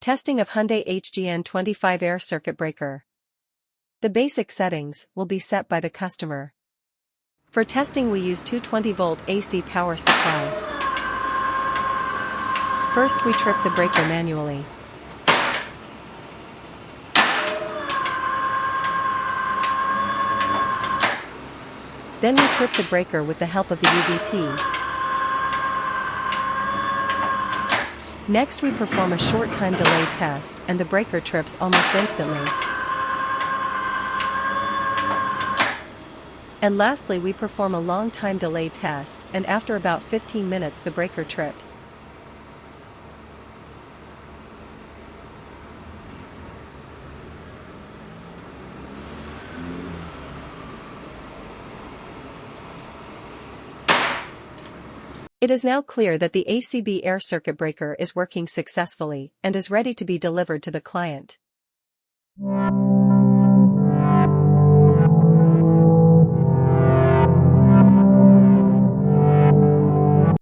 Testing of Hyundai HGN25 air circuit breaker. The basic settings will be set by the customer. For testing we use 220-volt AC power supply. First we trip the breaker manually. Then we trip the breaker with the help of the UVT. Next we perform a short time delay test and the breaker trips almost instantly. And lastly we perform a long time delay test and after about 15 minutes the breaker trips. It is now clear that the ACB air circuit breaker is working successfully and is ready to be delivered to the client.